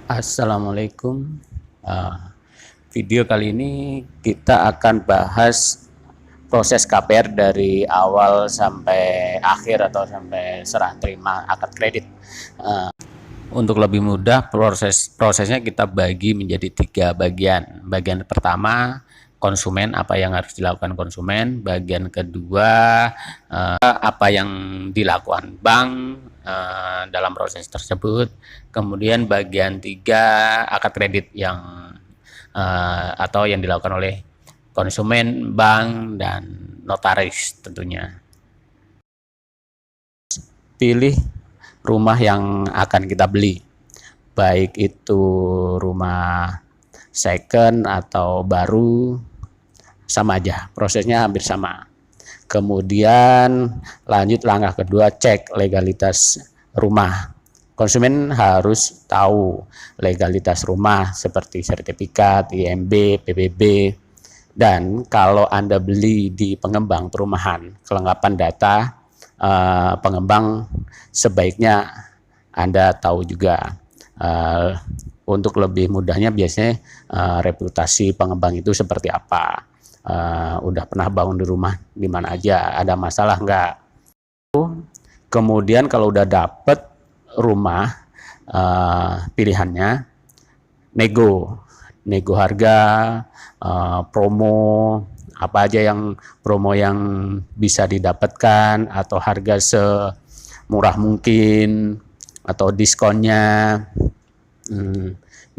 Assalamualaikum. Uh, Video kali ini kita akan bahas proses KPR dari awal sampai akhir atau sampai serah terima akad kredit. Untuk lebih mudah prosesnya kita bagi menjadi 3 bagian. Bagian pertama konsumen, apa yang harus dilakukan konsumen. Bagian kedua apa yang dilakukan bank dalam proses tersebut. Kemudian bagian 3 akad kredit yang atau yang dilakukan oleh konsumen, bank, dan notaris tentunya. Pilih rumah yang akan kita beli, baik itu rumah second atau baru, sama aja, prosesnya hampir sama. Kemudian lanjut langkah kedua, cek legalitas rumah. Konsumen harus tahu legalitas rumah seperti sertifikat, IMB, PBB. Dan kalau Anda beli di pengembang perumahan, kelengkapan data pengembang sebaiknya Anda tahu juga. Untuk lebih mudahnya biasanya reputasi pengembang itu seperti apa. Udah pernah bangun di rumah di mana aja, ada masalah enggak. Kemudian kalau udah dapet rumah pilihannya, nego harga, promo, apa aja yang promo yang bisa didapatkan atau harga semurah mungkin atau diskonnya.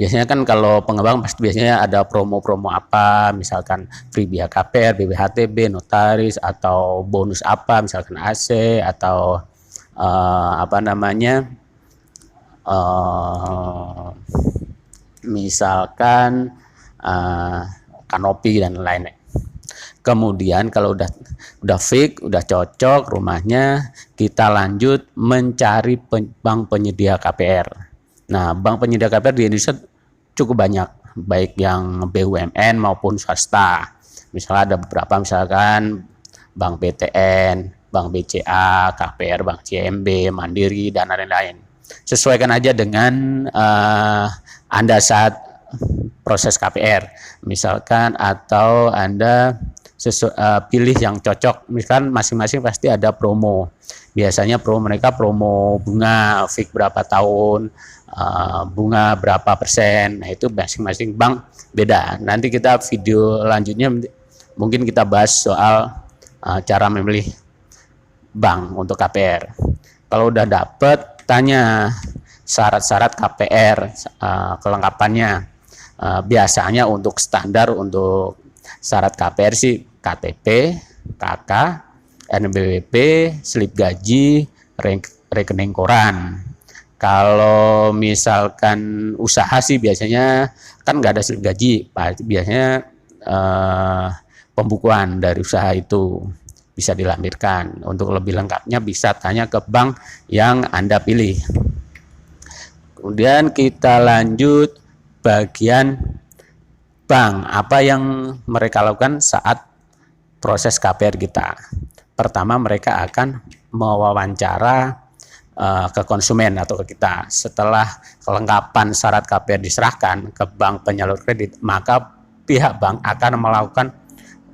Biasanya kan kalau pengembang pasti biasanya ada promo-promo apa, misalkan free biaya KPR, BPHTB, notaris, atau bonus apa, misalkan AC atau misalkan kanopi dan lain-lain. Kemudian kalau udah fix, udah cocok rumahnya, kita lanjut mencari bank penyedia KPR. Nah, bank penyedia KPR di Indonesia cukup banyak, baik yang BUMN maupun swasta. Misalnya ada beberapa, misalkan Bank BTN, Bank BCA, KPR, Bank CMB, Mandiri, dan lain-lain. Sesuaikan aja dengan Anda saat proses KPR, misalkan, atau Anda pilih yang cocok. Misalkan masing-masing pasti ada promo. Biasanya mereka promo bunga fix berapa tahun, bunga berapa persen. Nah, itu masing-masing bank beda. Nanti kita video lanjutnya mungkin kita bahas soal cara memilih bank untuk KPR. Kalau udah dapet, tanya syarat-syarat KPR, kelengkapannya. Biasanya untuk standar untuk syarat KPR sih KTP, KK, NPWP, slip gaji, rekening koran. Kalau misalkan usaha sih biasanya kan nggak ada slip gaji, biasanya pembukuan dari usaha itu bisa dilampirkan. Untuk lebih lengkapnya bisa tanya ke bank yang Anda pilih. Kemudian kita lanjut bagian bank, apa yang mereka lakukan saat proses KPR kita. Pertama, mereka akan mewawancara ke konsumen atau ke kita. Setelah kelengkapan syarat KPR diserahkan ke bank penyalur kredit, maka pihak bank akan melakukan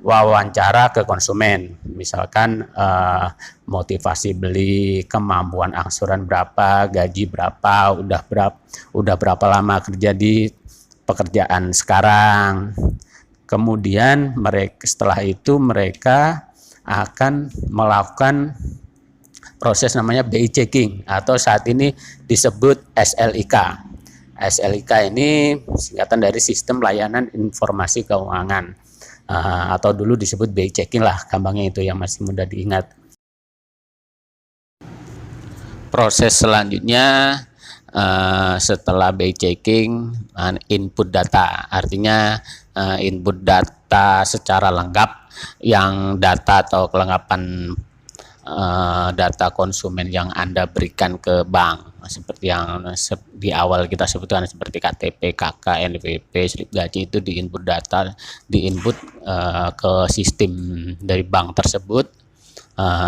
wawancara ke konsumen, misalkan motivasi beli, kemampuan angsuran berapa, gaji berapa, udah berapa lama kerja di pekerjaan sekarang. Kemudian setelah itu mereka akan melakukan proses namanya BI checking atau saat ini disebut SLIK. SLIK ini singkatan dari Sistem Layanan Informasi Keuangan, atau dulu disebut BI checking lah, gampangnya itu yang masih mudah diingat. Proses selanjutnya setelah BI checking, input data, artinya input data secara lengkap, yang data atau kelengkapan data konsumen yang Anda berikan ke bank, seperti yang di awal kita sebutkan seperti KTP, KK, NPWP, slip gaji, itu diinput data, diinput ke sistem dari bank tersebut,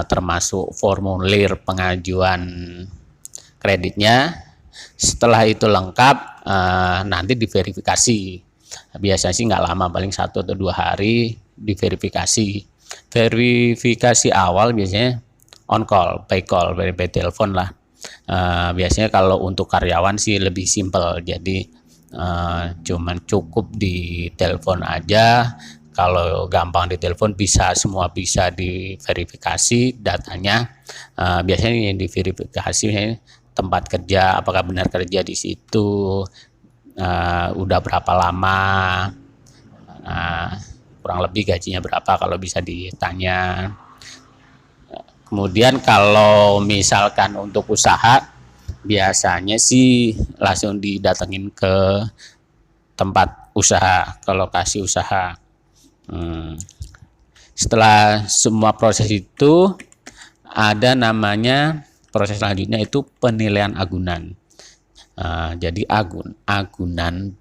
termasuk formulir pengajuan kreditnya, Setelah itu lengkap, nanti diverifikasi. Biasanya sih nggak lama, paling 1 atau 2 hari diverifikasi. Verifikasi awal biasanya on call, by call, by telepon lah. Biasanya kalau untuk karyawan sih lebih simpel, jadi cuman cukup di telepon aja. Kalau gampang di telepon semua bisa diverifikasi datanya. Biasanya yang diverifikasi tempat kerja, apakah benar kerja di situ, udah berapa lama, kurang lebih gajinya berapa kalau bisa ditanya. Kemudian kalau misalkan untuk usaha, biasanya sih langsung didatengin ke tempat usaha, ke lokasi usaha. Setelah semua proses itu, ada namanya proses selanjutnya itu penilaian agunan. Jadi agunan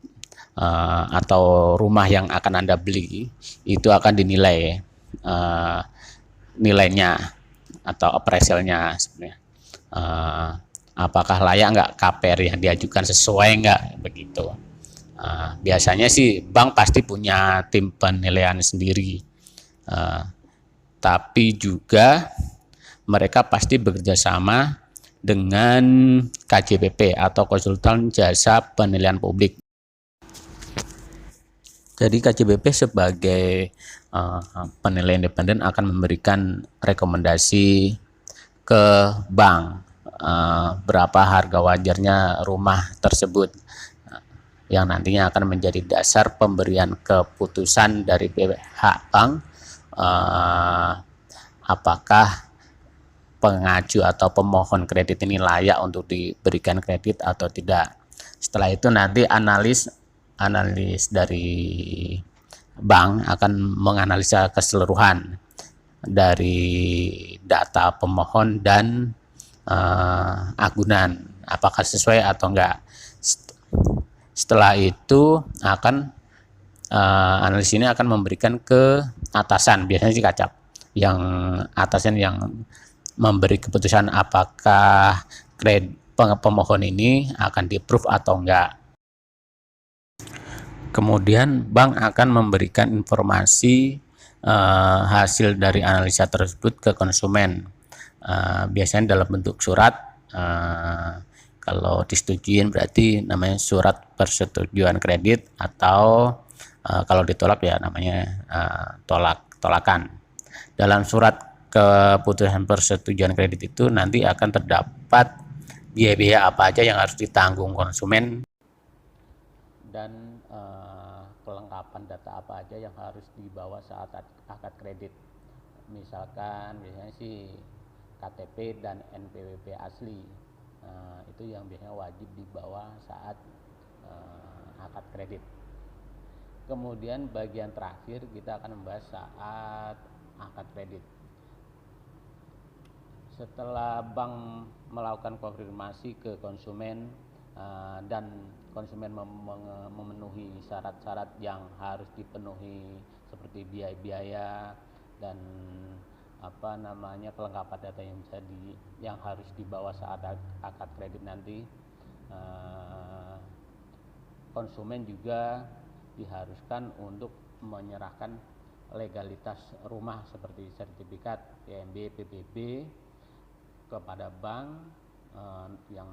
atau rumah yang akan Anda beli itu akan dinilai nilainya atau appraisalnya sebenarnya. Apakah layak nggak KPR yang diajukan, sesuai nggak begitu. Biasanya sih bank pasti punya tim penilaian sendiri, tapi juga mereka pasti bekerja sama dengan KJPP atau konsultan jasa penilaian publik. Jadi KJPP sebagai penilai independen akan memberikan rekomendasi ke bank berapa harga wajarnya rumah tersebut, yang nantinya akan menjadi dasar pemberian keputusan dari pihak bank apakah pengaju atau pemohon kredit ini layak untuk diberikan kredit atau tidak. Setelah itu nanti analis dari bank akan menganalisa keseluruhan dari data pemohon dan agunan, apakah sesuai atau enggak. Setelah itu analis ini akan memberikan ke atasan, biasanya sih kacap, yang atasan yang memberi keputusan apakah pemohon ini akan di-approve atau enggak. Kemudian bank akan memberikan informasi hasil dari analisa tersebut ke konsumen, biasanya dalam bentuk surat. Kalau disetujuin berarti namanya surat persetujuan kredit, atau kalau ditolak ya namanya tolakan. Dalam surat keputusan persetujuan kredit itu nanti akan terdapat biaya-biaya apa aja yang harus ditanggung konsumen dan kelengkapan data apa aja yang harus dibawa saat akad kredit. Misalkan biasanya sih KTP dan NPWP asli, itu yang biasanya wajib dibawa saat akad kredit. Kemudian bagian terakhir kita akan membahas saat akad kredit. Setelah bank melakukan konfirmasi ke konsumen dan konsumen memenuhi syarat-syarat yang harus dipenuhi seperti biaya-biaya dan kelengkapan data yang harus dibawa saat akad kredit nanti, konsumen juga diharuskan untuk menyerahkan legalitas rumah seperti sertifikat PMB, PBB kepada bank yang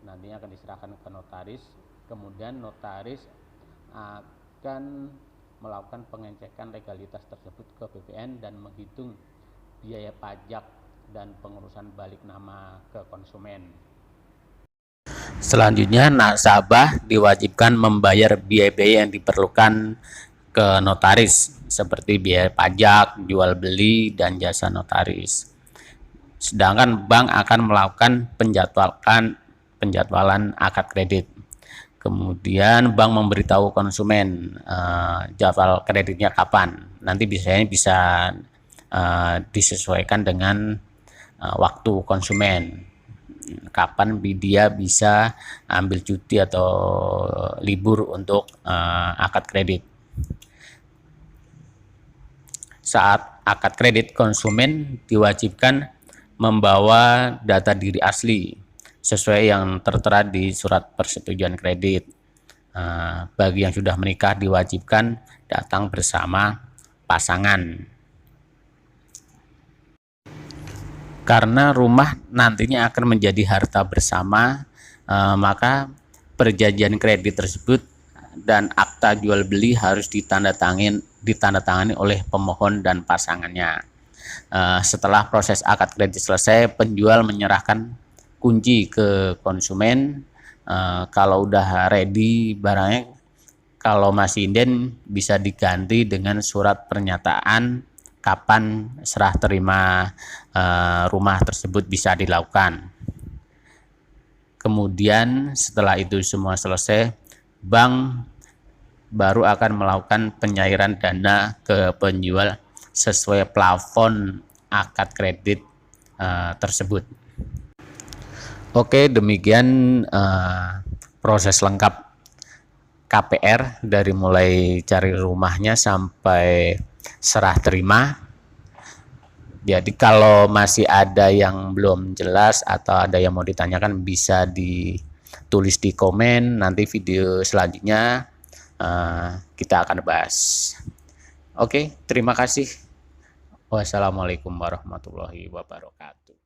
nantinya akan diserahkan ke notaris. Kemudian notaris akan melakukan pengecekan legalitas tersebut ke BPN dan menghitung biaya pajak dan pengurusan balik nama ke konsumen. Selanjutnya, nasabah diwajibkan membayar biaya-biaya yang diperlukan ke notaris seperti biaya pajak, jual beli, dan jasa notaris. Sedangkan bank akan melakukan penjadwalan akad kredit. Kemudian bank memberitahu konsumen jadwal kreditnya kapan. Nanti biasanya bisa disesuaikan dengan waktu konsumen, kapan dia bisa ambil cuti atau libur untuk akad kredit. Saat akad kredit, konsumen diwajibkan membawa data diri asli sesuai yang tertera di surat persetujuan kredit. Bagi yang sudah menikah diwajibkan datang bersama pasangan. Karena rumah nantinya akan menjadi harta bersama, maka perjanjian kredit tersebut dan akta jual beli harus ditandatangani oleh pemohon dan pasangannya. Setelah proses akad kredit selesai, penjual menyerahkan kunci ke konsumen. Kalau udah ready barangnya, kalau masih inden bisa diganti dengan surat pernyataan kapan serah terima rumah tersebut bisa dilakukan. Kemudian setelah itu semua selesai, bank baru akan melakukan penyairan dana ke penjual sesuai plafon akad kredit tersebut. Oke, demikian proses lengkap KPR dari mulai cari rumahnya sampai serah terima. Jadi kalau masih ada yang belum jelas atau ada yang mau ditanyakan bisa ditulis di komen, nanti video selanjutnya kita akan bahas. Oke, terima kasih. Wassalamualaikum warahmatullahi wabarakatuh.